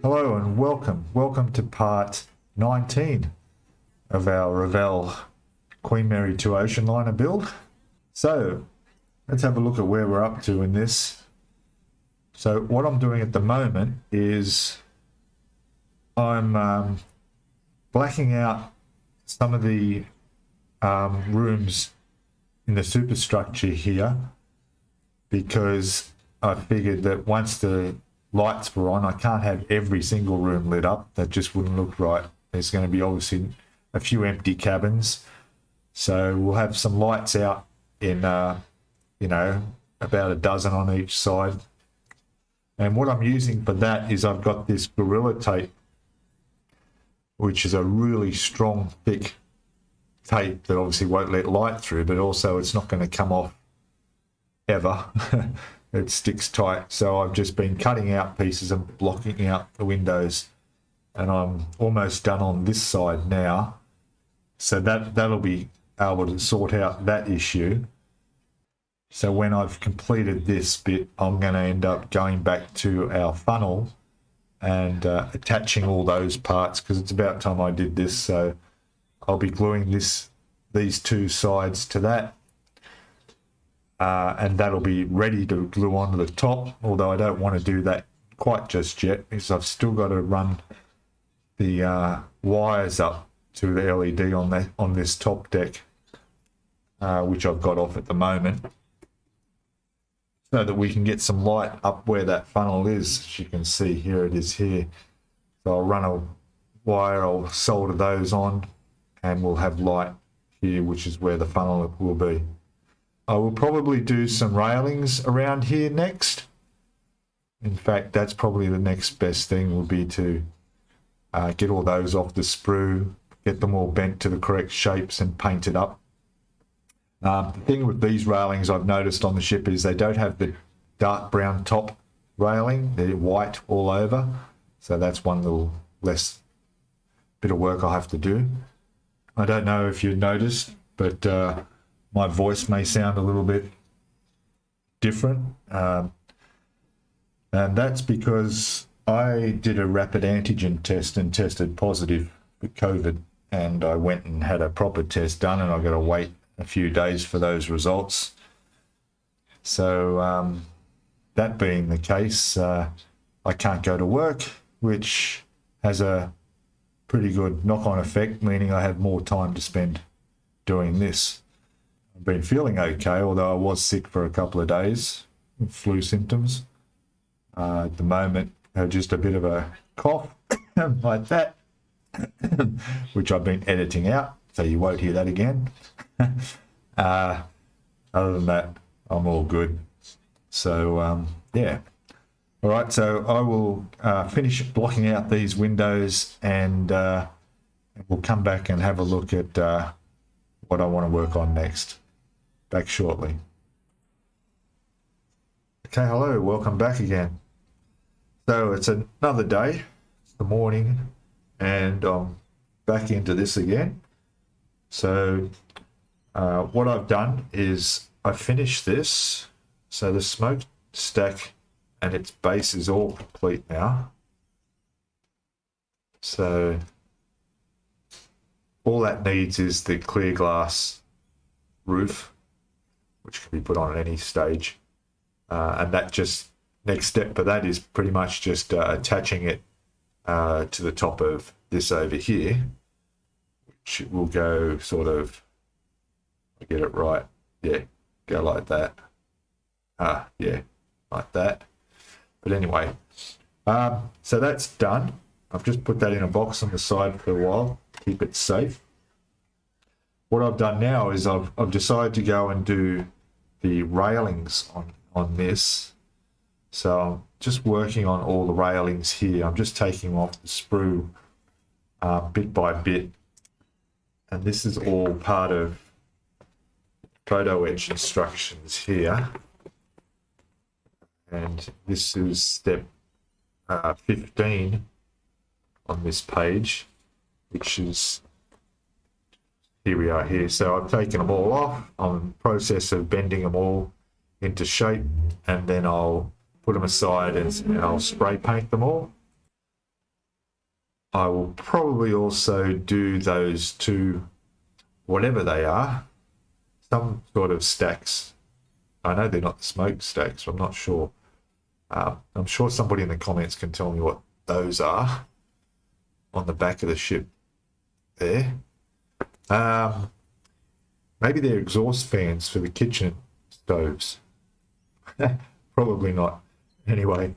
Hello and welcome to part 19 of our Revell Queen Mary 2 ocean liner build. So let's have a look at where we're up to in this. So what I'm doing at the moment is I'm blacking out some of the rooms in the superstructure here, because I figured that once the lights were on, I can't have every single room lit up. That just wouldn't look right. There's going to be obviously a few empty cabins, so we'll have some lights out in about a dozen on each side. And what I'm using for that is I've got this Gorilla tape, which is a really strong thick tape that obviously won't let light through, but also it's not going to come off ever. It sticks tight. So I've just been cutting out pieces and blocking out the windows, and I'm almost done on this side now, so that'll be able to sort out that issue. So when I've completed this bit, I'm going to end up going back to our funnel and attaching all those parts, because it's about time I did this. So I'll be gluing these two sides to that. And that'll be ready to glue onto the top, although I don't want to do that quite just yet, because I've still got to run the wires up to the LED on this top deck, which I've got off at the moment, so that we can get some light up where that funnel is. As you can see, here it is here. So I'll run a wire, I'll solder those on, and we'll have light here, which is where the funnel will be. I will probably do some railings around here next. In fact, that's probably the next best thing, would be to get all those off the sprue, get them all bent to the correct shapes and painted up. The thing with these railings I've noticed on the ship is they don't have the dark brown top railing, they're white all over. So that's one little less bit of work I have to do. I don't know if you noticed, but my voice may sound a little bit different, and that's because I did a rapid antigen test and tested positive for COVID, and I went and had a proper test done, and I've got to wait a few days for those results. So that being the case, I can't go to work, which has a pretty good knock-on effect, meaning I have more time to spend doing this. I've been feeling okay, although I was sick for a couple of days, flu symptoms. At the moment, just a bit of a cough like that, which I've been editing out, so you won't hear that again. Other than that, I'm all good. So, yeah. All right, so I will finish blocking out these windows, and we'll come back and have a look at what I want to work on next. Back shortly. Okay, hello, welcome back again. So it's another day, it's the morning, and I'm back into this again. So what I've done is I finished this, so the smokestack and its base is all complete now. So all that needs is the clear glass roof, which can be put on at any stage, and that just next step for that is pretty much just attaching it to the top of this over here, which will go sort of, I get it right, yeah, go like that, yeah, like that. But anyway, so that's done. I've just put that in a box on the side for a while, keep it safe. What I've done now is I've decided to go and do the railings on this. So I'm just working on all the railings here. I'm just taking off the sprue bit by bit. And this is all part of photo etch instructions here. And this is step 15 on this page, which is, here we are here. So I've taken them all off. I'm in the process of bending them all into shape, and then I'll put them aside and I'll spray paint them all. I will probably also do those two, whatever they are, some sort of stacks. I know they're not the smoke stacks, I'm not sure. I'm sure somebody in the comments can tell me what those are on the back of the ship there. Maybe they're exhaust fans for the kitchen stoves. Probably not. Anyway,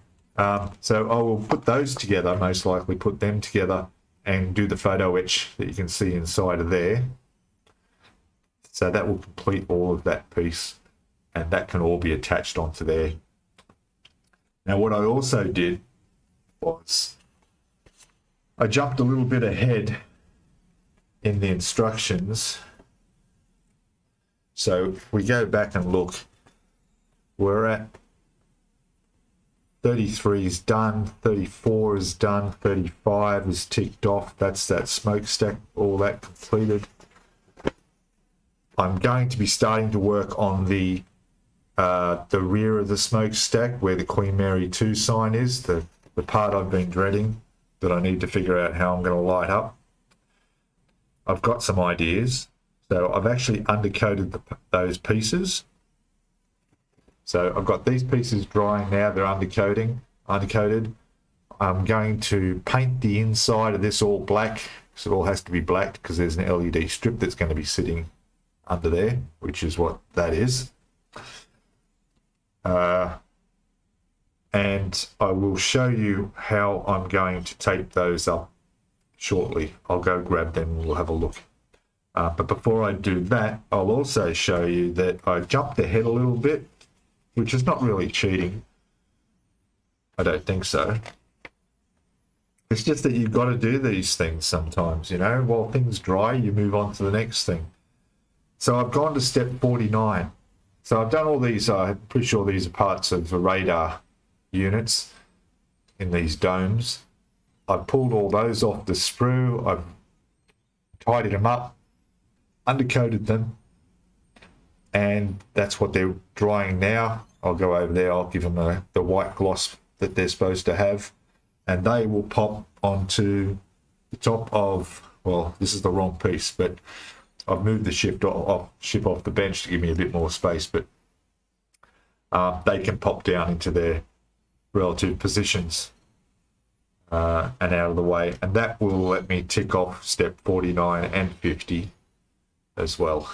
so I will put those together, most likely put them together and do the photo etch that you can see inside of there. So that will complete all of that piece, and that can all be attached onto there. Now what I also did was I jumped a little bit ahead in the instructions. So if we go back and look, we're at 33 is done, 34 is done, 35 is ticked off. That's that smokestack, all that completed. I'm going to be starting to work on the rear of the smokestack where the Queen Mary 2 sign is, the part I've been dreading that I need to figure out how I'm going to light up. I've got some ideas. So I've actually undercoated those pieces. So I've got these pieces drying now, they're undercoated. I'm going to paint the inside of this all black, so it all has to be black because there's an LED strip that's going to be sitting under there, which is what that is. And I will show you how I'm going to tape those up shortly. I'll go grab them and we'll have a look. But before I do that, I'll also show you that I jumped ahead a little bit, which is not really cheating. I don't think so. It's just that you've got to do these things sometimes, you know. While things dry, you move on to the next thing. So I've gone to step 49. So I've done all these, I'm pretty sure these are parts of the radar units in these domes. I've pulled all those off the sprue. I've tidied them up, undercoated them, and that's what they're drying now. I'll go over there, I'll give them the white gloss that they're supposed to have, and they will pop onto the top of, well, this is the wrong piece, but I've moved the ship off the bench to give me a bit more space, but they can pop down into their relative positions and out of the way, and that will let me tick off step 49 and 50 as well.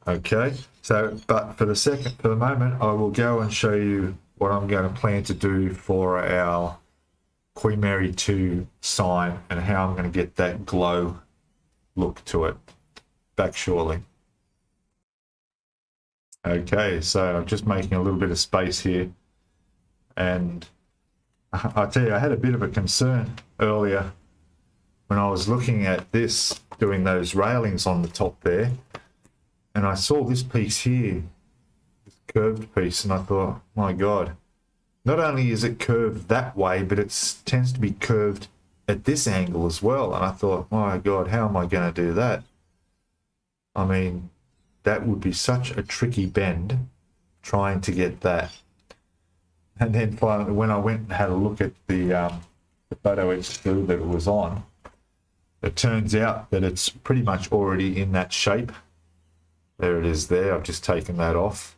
Okay, so but for the moment, I will go and show you what I'm going to plan to do for our Queen Mary 2 sign and how I'm going to get that glow look to it. Back shortly. Okay, so I'm just making a little bit of space here, and I tell you, I had a bit of a concern earlier when I was looking at this, doing those railings on the top there, and I saw this piece here, this curved piece, and I thought, my God, not only is it curved that way, but it tends to be curved at this angle as well. And I thought, my God, how am I going to do that? I mean, that would be such a tricky bend trying to get that. And then finally, when I went and had a look at the photo etch that it was on, it turns out that it's pretty much already in that shape. There it is there. I've just taken that off.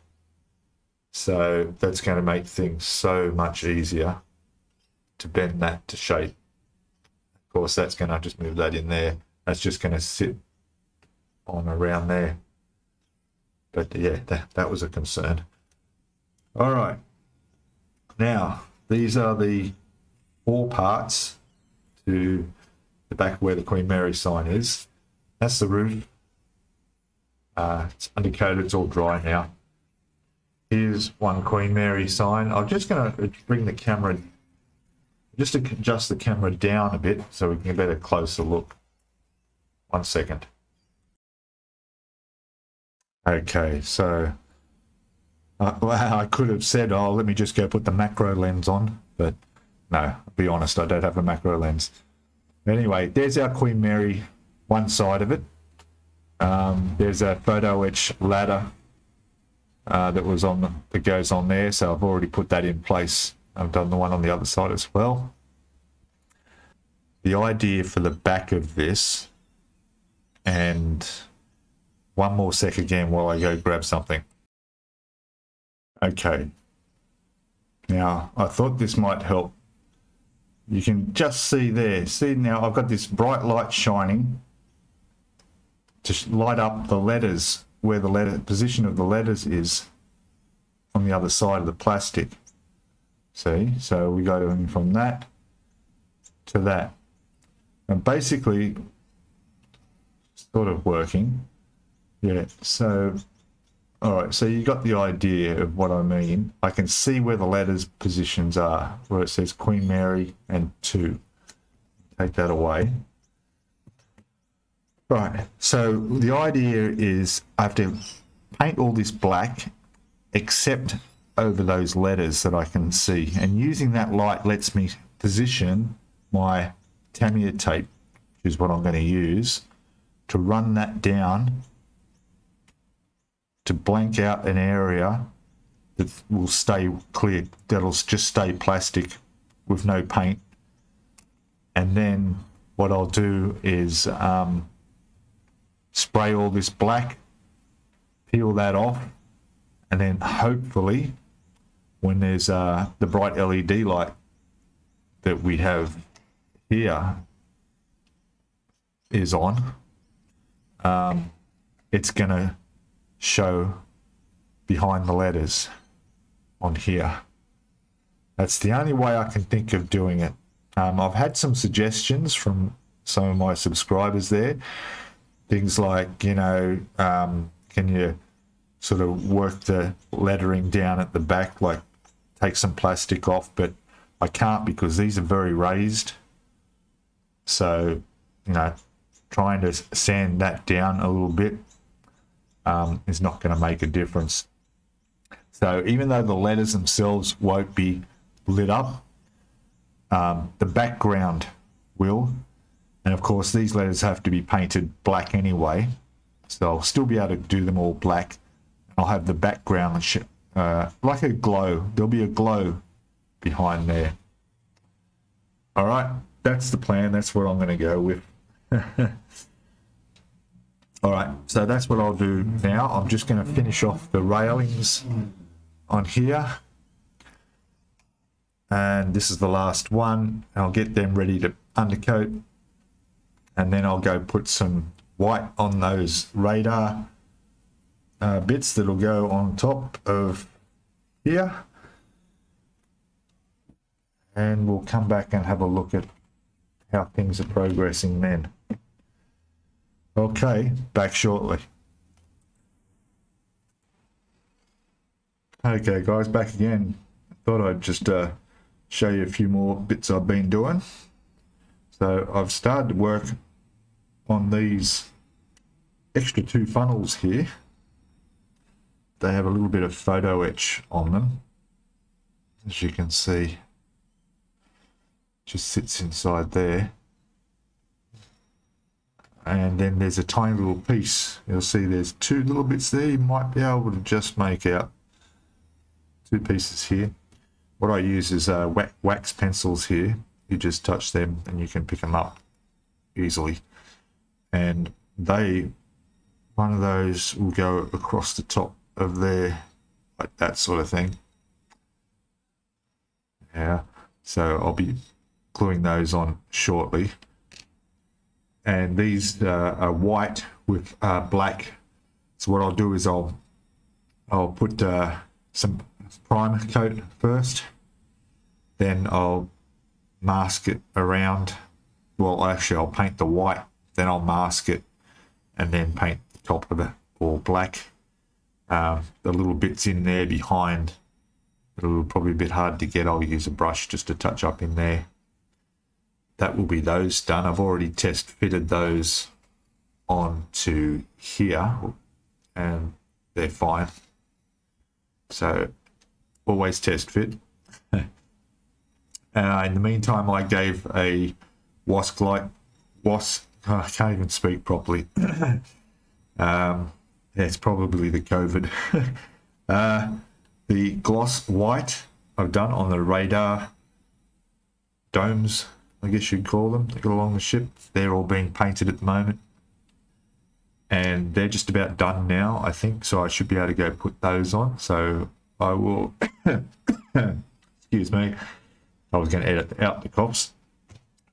So that's going to make things so much easier to bend that to shape. Of course, that's going to just move that in there. That's just going to sit on around there. But yeah, that was a concern. All right. Now, these are the 4 parts to the back where the Queen Mary sign is. That's the roof. It's undercoated, it's all dry now. Here's one Queen Mary sign. I'm just going to bring the camera, just adjust the camera down a bit so we can get a closer look. 1 second. Okay, so well, I could have said, oh, let me just go put the macro lens on, but no, I'll be honest, I don't have a macro lens. Anyway, there's our Queen Mary, one side of it. There's a photo etch ladder that goes on there, so I've already put that in place. I've done the one on the other side as well. the idea for the back of this, and one more sec again while I go grab something. Okay, now I thought this might help. You can just see there, see now I've got this bright light shining to light up the letters, where the letter position of the letters is on the other side of the plastic. See, so we go from that to that, and basically sort of working. Yeah, so all right, so you got the idea of what I mean. I can see where the letters positions are, where it says Queen Mary and 2. Take that away. Right, so the idea is I have to paint all this black except over those letters that I can see, and using that light lets me position my Tamiya tape, which is what I'm going to use, to run that down to blank out an area that will stay clear, that'll just stay plastic with no paint. And then what I'll do is spray all this black, peel that off, and then hopefully when there's the bright LED light that we have here is on, it's going to show behind the letters on here. That's the only way I can think of doing it. I've had some suggestions from some of my subscribers there. Things like, you know, can you sort of work the lettering down at the back, like take some plastic off, but I can't because these are very raised. So, you know, trying to sand that down a little bit is not going to make a difference. So even though the letters themselves won't be lit up, the background will. And of course, these letters have to be painted black anyway. So I'll still be able to do them all black. I'll have the background like a glow. There'll be a glow behind there. All right, that's the plan. That's what I'm going to go with. All right, so that's what I'll do now. I'm just going to finish off the railings on here. And this is the last one. I'll get them ready to undercoat. And then I'll go put some white on those radar bits that'll go on top of here. And we'll come back and have a look at how things are progressing then. Okay, back shortly. Okay guys, back again. Thought I'd just show you a few more bits I've been doing. So I've started work on these extra 2 funnels here. They have a little bit of photo etch on them, as you can see. Just sits inside there. And then there's a tiny little piece. You'll see there's 2 little bits there. You might be able to just make out 2 pieces here. What I use is wax pencils here. You just touch them and you can pick them up easily. And one of those will go across the top of there, like that sort of thing. Yeah, so I'll be gluing those on shortly. And these are white with black. So what I'll do is I'll put some primer coat first, then I'll mask it around. Well, actually I'll paint the white, then I'll mask it, and then paint the top of it all black. The little bits in there behind, it'll probably a bit hard to get. I'll use a brush just to touch up in there. That will be those done. I've already test fitted those onto here and they're fine. So always test fit. In the meantime, I gave a wasp light. I can't even speak properly. It's probably the COVID. The gloss white I've done on the radar domes I guess you'd call them, that go along the ship. They're all being painted at the moment. And they're just about done now, I think, so I should be able to go put those on. So I will, excuse me, I was going to edit out the coughs.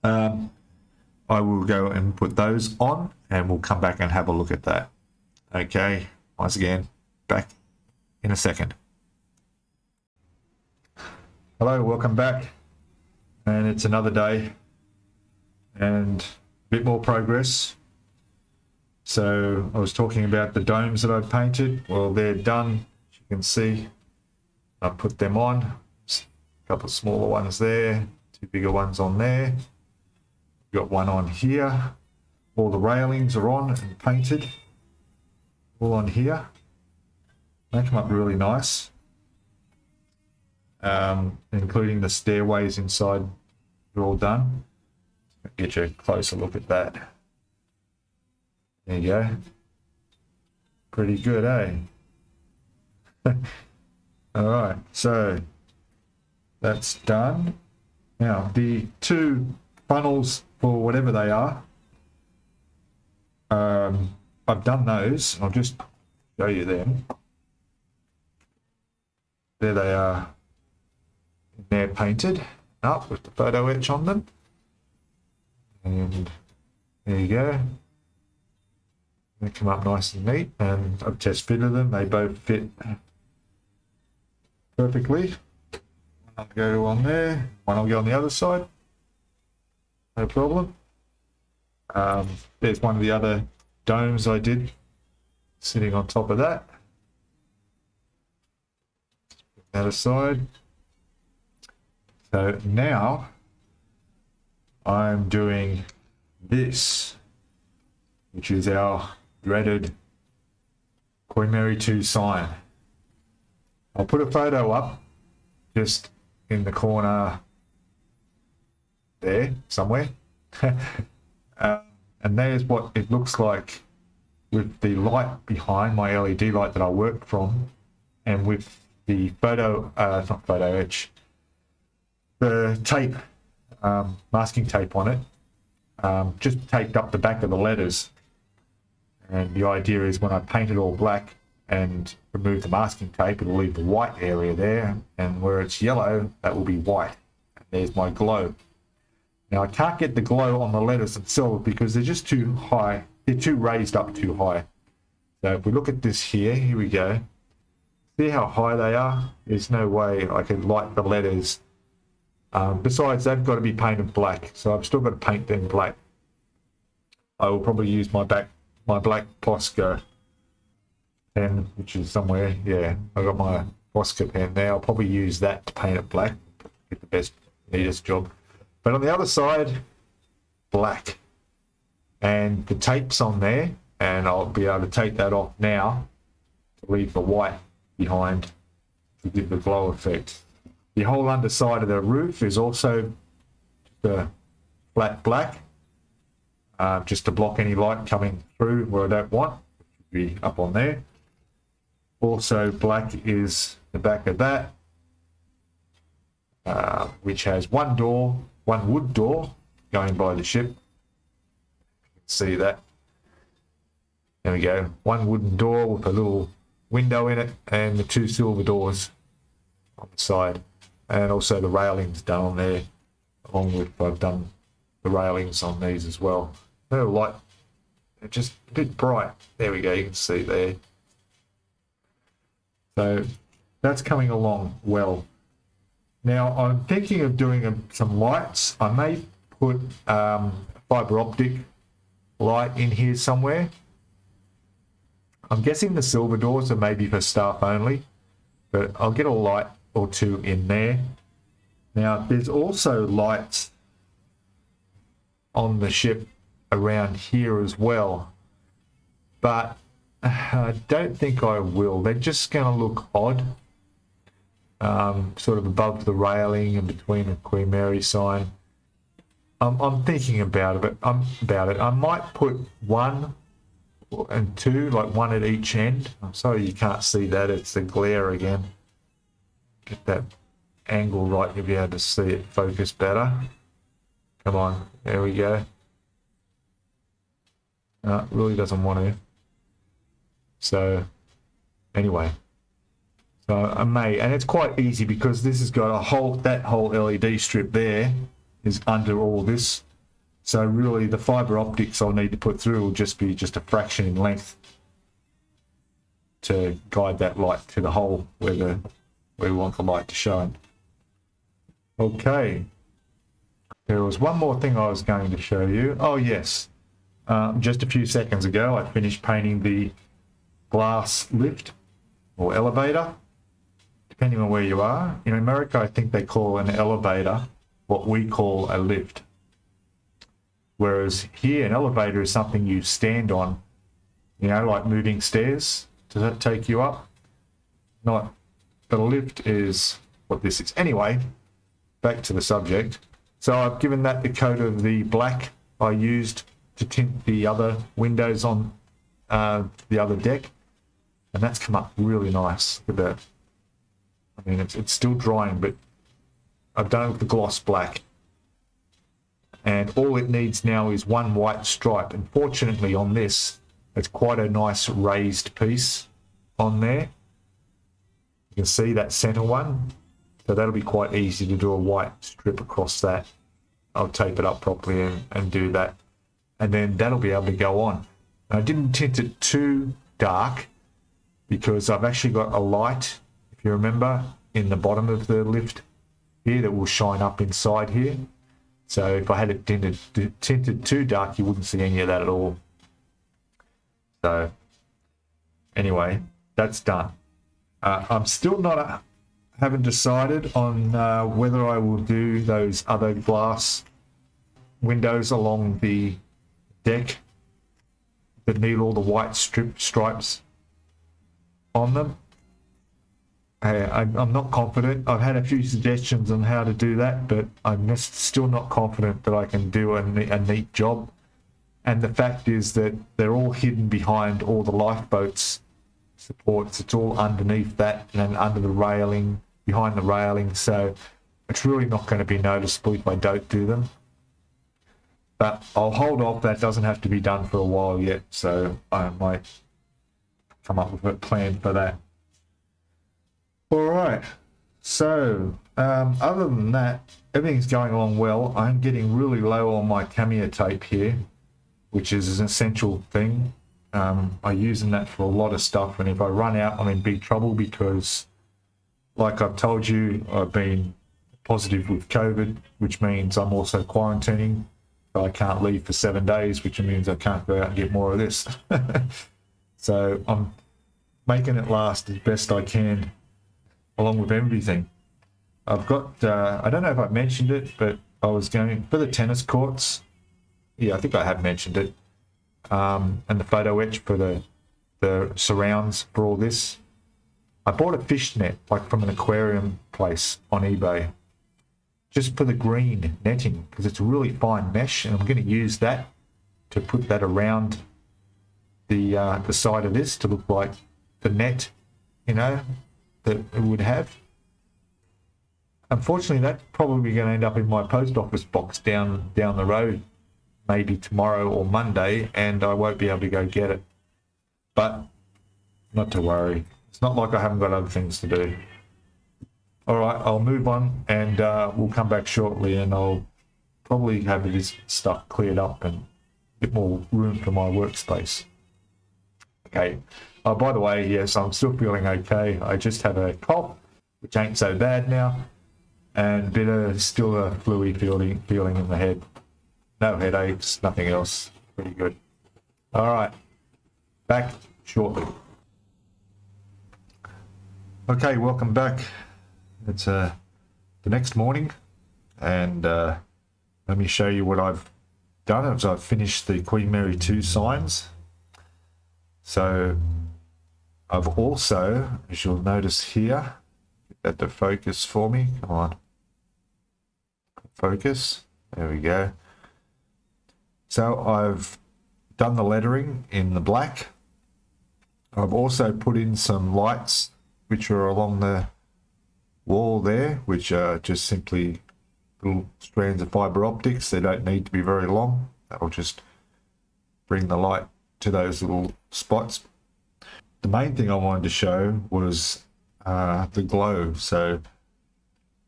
I will go and put those on, and we'll come back and have a look at that. Okay, once again, back in a second. Hello, welcome back. And it's another day and a bit more progress. So I was talking about the domes that I've painted. Well, they're done. As you can see, I put them on. A couple of smaller ones there, 2 bigger ones on there. Got one on here. All the railings are on and painted. All on here. They come up really nice. Including the stairways inside. They're all done. Get you a closer look at that. There you go. Pretty good, eh? All right, so that's done. Now, the 2 funnels for whatever they are, I've done those. I'll just show you them. There they are. They're painted up with the photo etch on them. And there you go. They come up nice and neat, and I've test fitted them. They both fit perfectly. One will go on there, one will go on the other side. No problem. There's one of the other domes I did sitting on top of that. Put that aside. So now I'm doing this, which is our dreaded Queen Mary 2 sign. I'll put a photo up just in the corner there somewhere. And there's what it looks like with the light behind, my LED light that I work from, and with the photo, not photo etch, the tape, masking tape on it, just taped up the back of the letters. And the idea is when I paint it all black and remove the masking tape, it'll leave the white area there, and where it's yellow, that will be white. And there's my glow. Now I can't get the glow on the letters themselves because they're just too high. They're too raised up too high. So if we look at this here we go. See how high they are? There's no way I can light the letters. Besides, they've got to be painted black, so I've still got to paint them black. I will probably use my black Posca pen, which is somewhere. Yeah, I got my Posca pen there. I'll probably use that to paint it black. Get the best, neatest job. But on the other side, black. And the tape's on there, and I'll be able to take that off now to leave the white behind to give the glow effect. The whole underside of the roof is also the flat black, just to block any light coming through where I don't want, which would be up on there. Also black is the back of that, which has one wood door going by the ship. You can see that. There we go. One wooden door with a little window in it, and the 2 silver doors on the side. And also the railings done on there, along with I've done the railings on these as well. They're light, they're just a bit bright. There we go, you can see there. So that's coming along well. Now I'm thinking of doing some lights. I may put fibre optic light in here somewhere. I'm guessing the silver doors are maybe for staff only, but I'll get a light or 2 in there. Now there's also lights on the ship around here as well, but I don't think I will. They're just going to look odd, sort of above the railing and between the Queen Mary sign. I'm thinking about it. I might put 1 and 2, like 1 at each end. I'm sorry you can't see that, it's the glare again. Get that angle right, you'll be able to see it focus better. Come on, there we go. No, it really doesn't want to. So anyway, so I may, and it's quite easy because this has got a whole, that whole LED strip there is under all this. So really the fiber optics I'll need to put through will just be just a fraction in length to guide that light to the hole where we want the light to shine. Okay, there was one more thing I was going to show you. Oh yes, just a few seconds ago I finished painting the glass lift or elevator, depending on where you are. In America I think they call an elevator what we call a lift, whereas here an elevator is something you stand on, you know, like moving stairs. Does that take you up? Not, but a lift is what this is. Anyway, back to the subject. So I've given that the coat of the black I used to tint the other windows on the other deck, and that's come up really nice. Look at that. I mean, it's still drying, but I've done it with the gloss black, and all it needs now is one white stripe. And fortunately on this, it's quite a nice raised piece on there. You can see that center one, so that'll be quite easy to do a white strip across that. I'll tape it up properly and do that, and then that'll be able to go on. I didn't tint it too dark because I've actually got a light, if you remember, in the bottom of the lift here that will shine up inside here. So if I had it tinted too dark, you wouldn't see any of that at all. So anyway, that's done. I'm still not haven't decided on whether I will do those other glass windows along the deck that need all the white stripes on them. I'm not confident. I've had a few suggestions on how to do that, but I'm still not confident that I can do a neat job. And the fact is that they're all hidden behind all the lifeboats supports. It's all underneath that and under the railing, behind the railing. So it's really not going to be noticeable if I don't do them. But I'll hold off. That doesn't have to be done for a while yet. So I might come up with a plan for that. All right. So other than that, everything's going along well. I'm getting really low on my Cameo tape here, which is an essential thing. I'm using that for a lot of stuff, and if I run out, I'm in big trouble because, like I've told you, I've been positive with COVID, which means I'm also quarantining. So I can't leave for 7 days, which means I can't go out and get more of this. So I'm making it last as best I can, along with everything. I've got, I don't know if I mentioned it, but I was going for the tennis courts. Yeah, I think I have mentioned it. And the photo etch for the surrounds for all this. I bought a fish net, like from an aquarium place on eBay, just for the green netting, because it's a really fine mesh, and I'm going to use that to put that around the side of this to look like the net, you know, that it would have. Unfortunately, that's probably going to end up in my post office box down the road, maybe tomorrow or Monday, and I won't be able to go get it. But not to worry. It's not like I haven't got other things to do. All right, I'll move on, and we'll come back shortly, and I'll probably have this stuff cleared up and a bit more room for my workspace. Okay. Oh, by the way, yes, I'm still feeling okay. I just have a cough, which ain't so bad now, and still a flu-y feeling in the head. No headaches, nothing else. Pretty good. All right, back shortly. Okay, welcome back. It's the next morning, and let me show you what I've done as I've finished the Queen Mary 2 signs. So I've also, as you'll notice here, get that to focus for me. Come on, focus. There we go. So I've done the lettering in the black. I've also put in some lights which are along the wall there, which are just simply little strands of fiber optics. They don't need to be very long. That'll just bring the light to those little spots. The main thing I wanted to show was the glow. So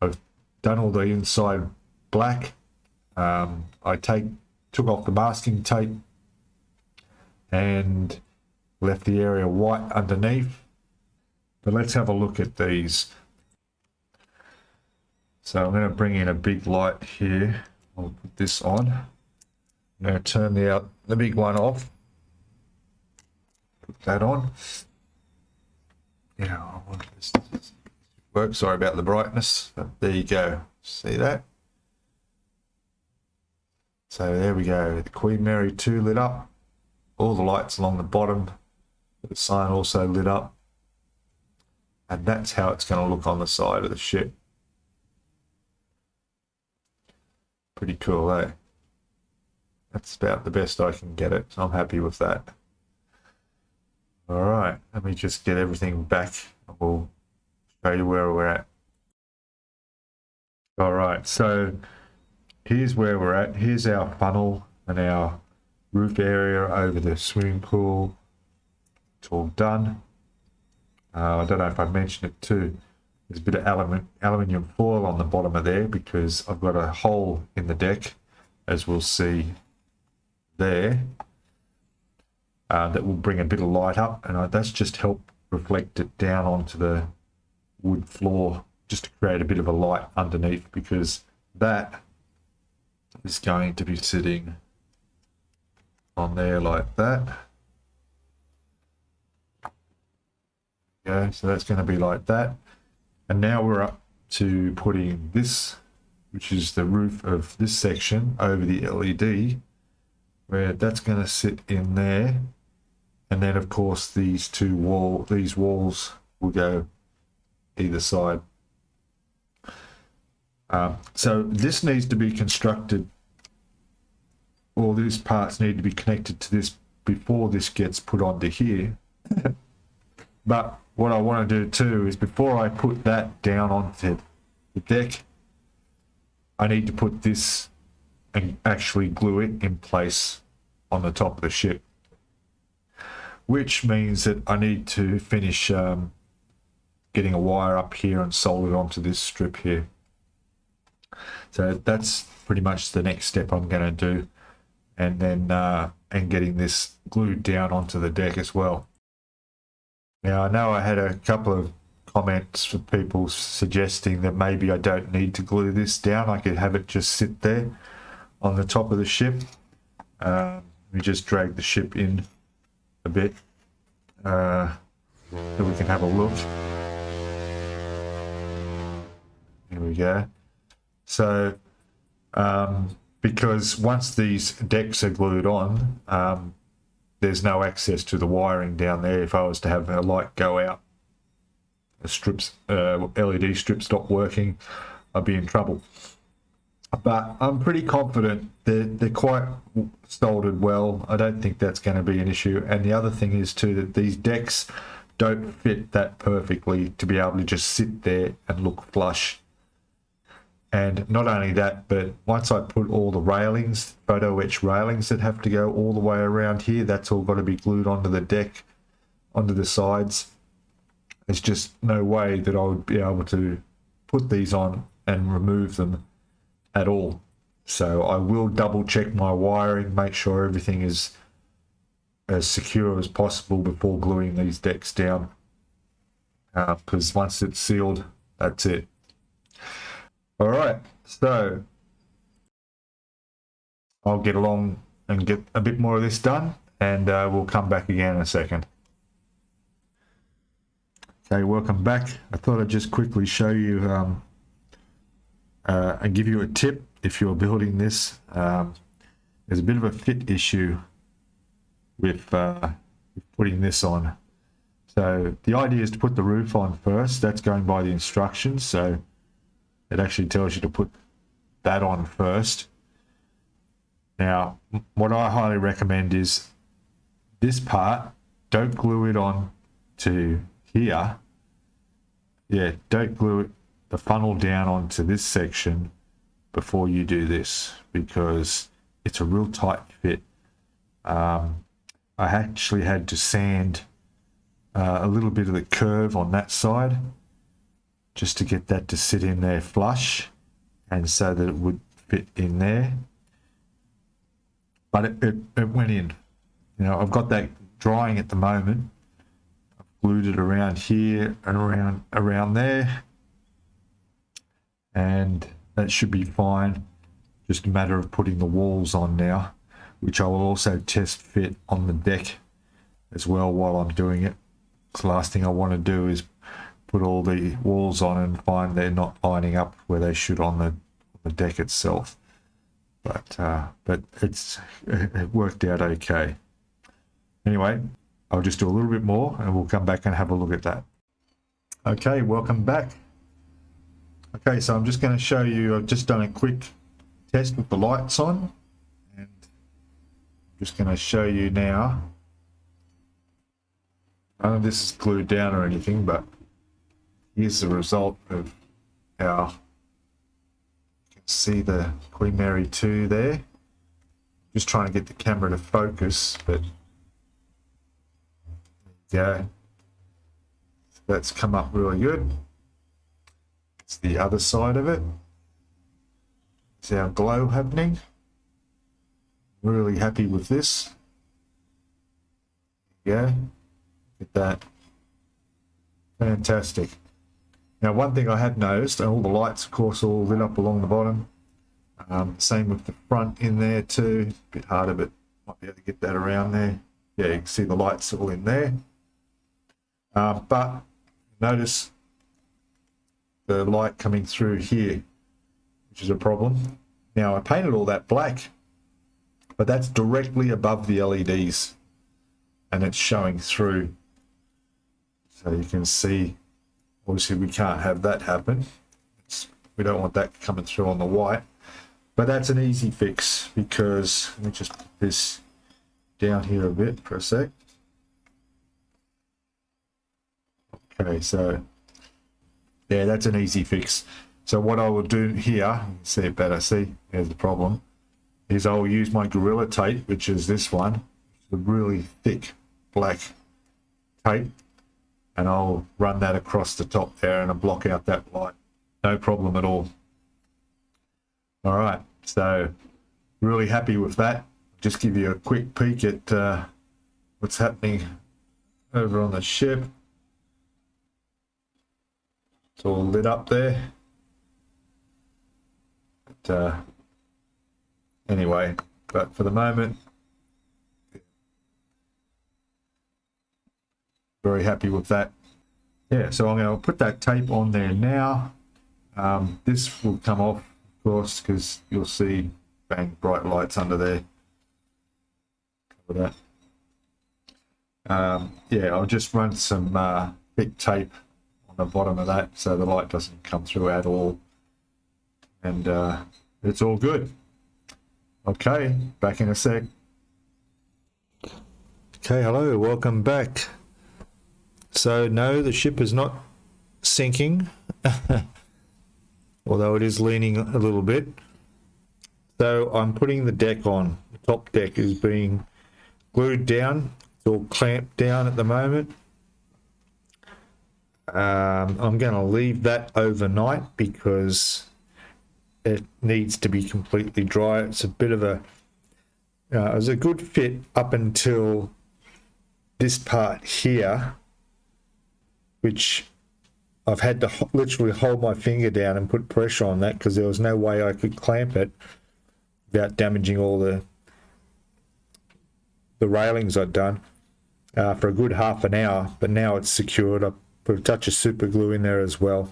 I've done all the inside black. I took off the masking tape and left the area white underneath. But let's have a look at these. So I'm going to bring in a big light here. I'll put this on. I'm going to turn the big one off. Put that on. Yeah, I want this to work. Sorry about the brightness. But there you go. See that? So there we go. The Queen Mary 2 lit up. All the lights along the bottom. The sign also lit up. And that's how it's going to look on the side of the ship. Pretty cool, eh? That's about the best I can get it. So I'm happy with that. All right, let me just get everything back and we'll show you where we're at. All right, so here's where we're at. Here's our funnel and our roof area over the swimming pool. It's all done. I don't know if I mentioned it too. There's a bit of aluminium foil on the bottom of there because I've got a hole in the deck, as we'll see there, that will bring a bit of light up, and that's just helped reflect it down onto the wood floor just to create a bit of a light underneath, because that is going to be sitting on there like that. Okay, so that's going to be like that. And now we're up to putting this, which is the roof of this section, over the LED, where that's going to sit in there. And then, of course, these walls will go either side. So this needs to be constructed, all these parts need to be connected to this before this gets put onto here. But what I want to do too is, before I put that down onto the deck, I need to put this and actually glue it in place on the top of the ship, which means that I need to finish getting a wire up here and solder it onto this strip here. So that's pretty much the next step I'm going to do, and then and getting this glued down onto the deck as well. Now, I know I had a couple of comments from people suggesting that maybe I don't need to glue this down. I could have it just sit there on the top of the ship. We just drag the ship in a bit so we can have a look. Here we go. So, because once these decks are glued on, there's no access to the wiring down there. If I was to have a light go out, the strips, LED strip stop working, I'd be in trouble. But I'm pretty confident that they're quite soldered well. I don't think that's going to be an issue. And the other thing is too, that these decks don't fit that perfectly to be able to just sit there and look flush. And not only that, but once I put all the railings, photo etch railings that have to go all the way around here, that's all got to be glued onto the deck, onto the sides. There's just no way that I would be able to put these on and remove them at all. So I will double check my wiring, make sure everything is as secure as possible before gluing these decks down. Because once it's sealed, that's it. All right, so I'll get along and get a bit more of this done, and we'll come back again in a second. Okay, welcome back. I thought I'd just quickly show you and give you a tip if you're building this. There's a bit of a fit issue with putting this on. So the idea is to put the roof on first. That's going by the instructions. So it actually tells you to put that on first. Now, what I highly recommend is this part, don't glue it on to here. Yeah, don't glue it, the funnel down onto this section before you do this, because it's a real tight fit. I actually had to sand a little bit of the curve on that side just to get that to sit in there flush, and so that it would fit in there. But it went in. You know, I've got that drying at the moment. I've glued it around here and around there, and that should be fine. Just a matter of putting the walls on now, which I will also test fit on the deck as well while I'm doing it. The last thing I want to do is put all the walls on and find they're not lining up where they should on the deck itself. But it worked out okay. Anyway, I'll just do a little bit more and we'll come back and have a look at that. Okay, welcome back. Okay, so I'm just going to show you, I've just done a quick test with the lights on, and I'm just going to show you now. None of this is glued down or anything, but here's the result of our, you can see the Queen Mary 2 there. Just trying to get the camera to focus, but yeah, so that's come up really good. It's the other side of it. It's our glow happening. Really happy with this. Yeah, look at that. Fantastic. Now, one thing I have noticed, all the lights, of course, all lit up along the bottom. Same with the front in there too. A bit harder, but might be able to get that around there. Yeah, you can see the lights all in there. But notice the light coming through here, which is a problem. Now, I painted all that black, but that's directly above the LEDs, and it's showing through. So you can see, obviously we can't have that happen. We don't want that coming through on the white, but that's an easy fix, because let me just put this down here a bit for a sec. Okay, so yeah, that's an easy fix. So what I will do here, you can see it better, see, there's the problem, is I will use my Gorilla tape, which is this one, it's a really thick black tape, and I'll run that across the top there and I'll block out that light. No problem at all. All right, so really happy with that. Just give you a quick peek at what's happening over on the ship. It's all lit up there. But anyway, but for the moment, very happy with that. Yeah, so I'm going to put that tape on there now. This will come off, of course, because you'll see bang, bright lights under there. Cover that. Yeah, I'll just run some thick tape on the bottom of that so the light doesn't come through at all. And it's all good. Okay, back in a sec. Okay, hello, welcome back. So no, the ship is not sinking, although it is leaning a little bit. So I'm putting the deck on. The top deck is being glued down. It's all clamped down at the moment. I'm going to leave that overnight because it needs to be completely dry. It's a bit of a, it was a good fit up until this part here, which I've had to literally hold my finger down and put pressure on that because there was no way I could clamp it without damaging all the railings I'd done for a good half an hour. But now it's secured. I put a touch of super glue in there as well,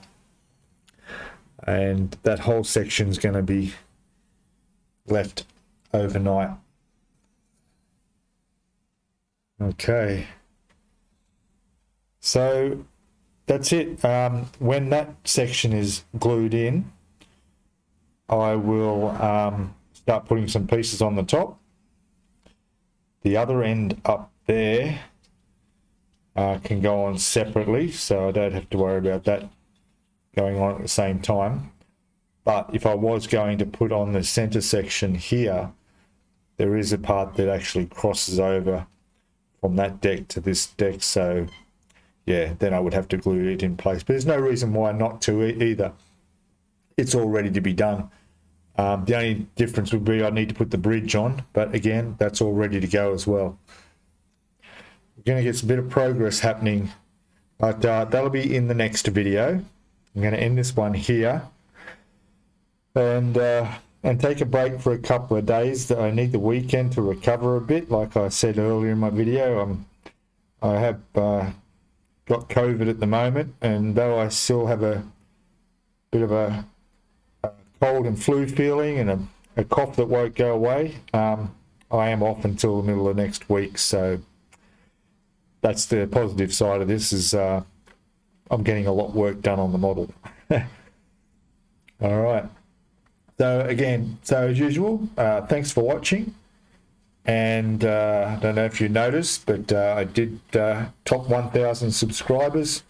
and that whole section's going to be left overnight. Okay, so that's it. When that section is glued in, I will start putting some pieces on the top. The other end up there can go on separately, so I don't have to worry about that going on at the same time. But if I was going to put on the center section here, there is a part that actually crosses over from that deck to this deck. So yeah, then I would have to glue it in place. But there's no reason why not to either. It's all ready to be done. The only difference would be I need to put the bridge on, but again, that's all ready to go as well. We're going to get a bit of progress happening, but that'll be in the next video. I'm going to end this one here and take a break for a couple of days. I need the weekend to recover a bit. Like I said earlier in my video, I have got COVID at the moment, and though I still have a bit of a cold and flu feeling and a cough that won't go away, I am off until the middle of next week. So that's the positive side of this, is I'm getting a lot of work done on the model. All right. So again, so as usual, thanks for watching. And I don't know if you noticed, but I did top 1,000 subscribers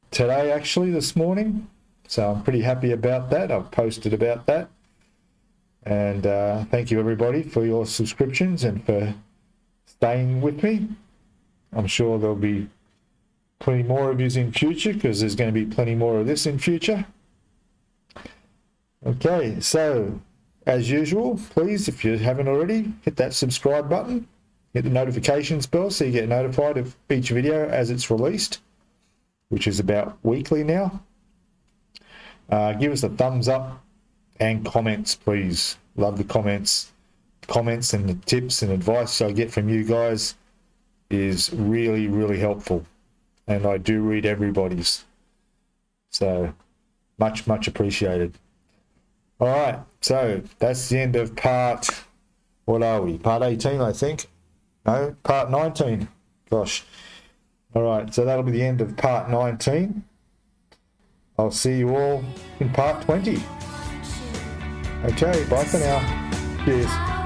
today, actually, this morning. So I'm pretty happy about that. I've posted about that. And thank you, everybody, for your subscriptions and for staying with me. I'm sure there'll be plenty more of yous in future, because there's going to be plenty more of this in future. Okay, so as usual, please, if you haven't already, hit that subscribe button, hit the notifications bell so you get notified of each video as it's released, which is about weekly now. Give us a thumbs up and comments, please. Love the comments. Comments and the tips and advice I get from you guys is really, really helpful. And I do read everybody's. So much, much appreciated. All right, so that's the end of part, what are we? Part 18, I think. No, part 19. Gosh. All right, so that'll be the end of part 19. I'll see you all in part 20. Okay, bye for now. Cheers.